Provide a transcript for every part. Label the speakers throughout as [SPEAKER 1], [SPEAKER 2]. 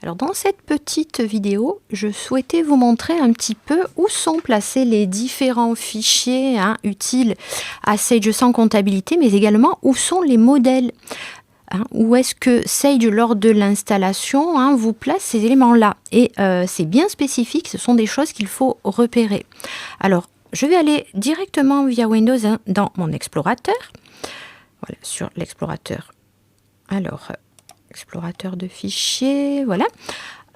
[SPEAKER 1] Alors dans cette petite vidéo, je souhaitais vous montrer un petit peu où sont placés les différents fichiers utiles à Sage sans comptabilité, mais également où sont les modèles. Où est-ce que Sage, lors de l'installation, vous place ces éléments-là. Et c'est bien spécifique, ce sont des choses qu'il faut repérer. Alors, je vais aller directement via Windows dans mon explorateur. Voilà, sur l'explorateur. Alors, explorateur de fichiers, voilà.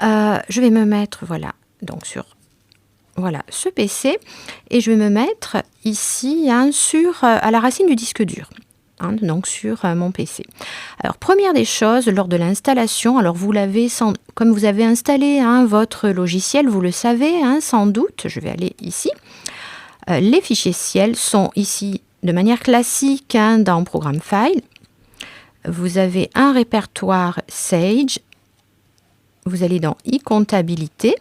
[SPEAKER 1] Je vais me mettre, voilà, donc sur ce PC, et je vais me mettre ici à la racine du disque dur. Donc sur mon PC. Alors, première des choses, lors de l'installation, alors vous l'avez, comme vous avez installé votre logiciel, vous le savez sans doute, je vais aller ici. Les fichiers ciel sont ici de manière classique dans Programme File. Vous avez un répertoire Sage, vous allez dans e-comptabilité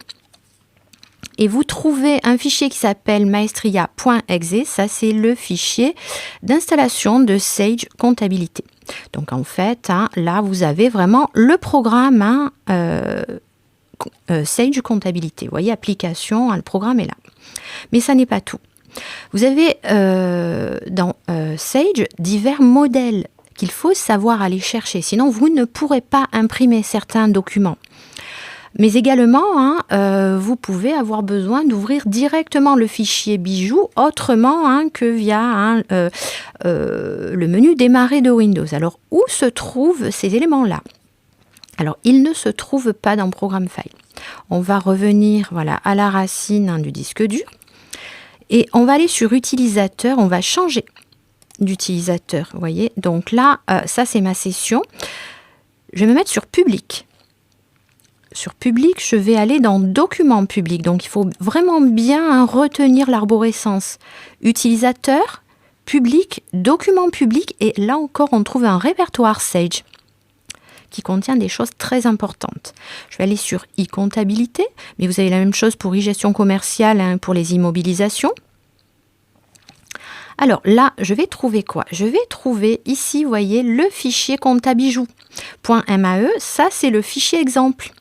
[SPEAKER 1] et vous trouvez un fichier qui s'appelle maestria.exe, ça c'est le fichier d'installation de Sage comptabilité. Donc en fait, là vous avez vraiment le programme Sage comptabilité. Vous voyez, application, le programme est là. Mais ça n'est pas tout. Vous avez dans Sage divers modèles qu'il faut savoir aller chercher, sinon vous ne pourrez pas imprimer certains documents. Mais également, vous pouvez avoir besoin d'ouvrir directement le fichier bijou autrement que via le menu démarrer de Windows. Alors, où se trouvent ces éléments-là? Alors, ils ne se trouvent pas dans Programme File. On va revenir à la racine du disque dur et on va aller sur Utilisateur, on va changer d'utilisateur, vous voyez. Donc là, ça c'est ma session. Je vais me mettre sur Public. Sur Public, je vais aller dans Documents publics. Donc il faut vraiment bien retenir l'arborescence. Utilisateur, Public, Documents publics. Et là encore, on trouve un répertoire Sage qui contient des choses très importantes. Je vais aller sur e-comptabilité, mais vous avez la même chose pour e-gestion commerciale, pour les immobilisations. Alors là, je vais trouver quoi? Je vais trouver ici, vous voyez, le fichier comptabijou.mae. Ça, c'est le fichier exemple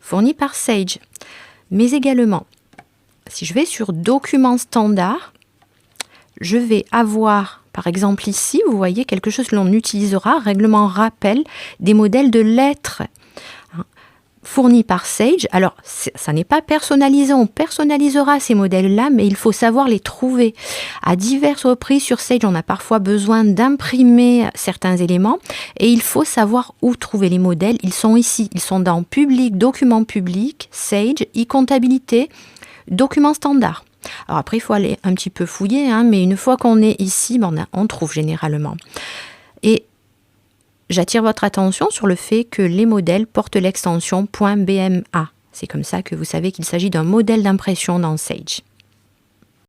[SPEAKER 1] fourni par Sage. Mais également, si je vais sur Documents standard, je vais avoir, par exemple ici, vous voyez, quelque chose que l'on utilisera, règlement rappel des modèles de lettres fournis par Sage. Alors, ça n'est pas personnalisé, on personnalisera ces modèles-là, mais il faut savoir les trouver. À diverses reprises sur Sage, on a parfois besoin d'imprimer certains éléments et il faut savoir où trouver les modèles. Ils sont ici, ils sont dans Public, Documents publics, Sage, e-comptabilité, Documents standard. Alors après, il faut aller un petit peu fouiller, mais une fois qu'on est ici, on trouve généralement. Et j'attire votre attention sur le fait que les modèles portent l'extension .bma. C'est comme ça que vous savez qu'il s'agit d'un modèle d'impression dans Sage.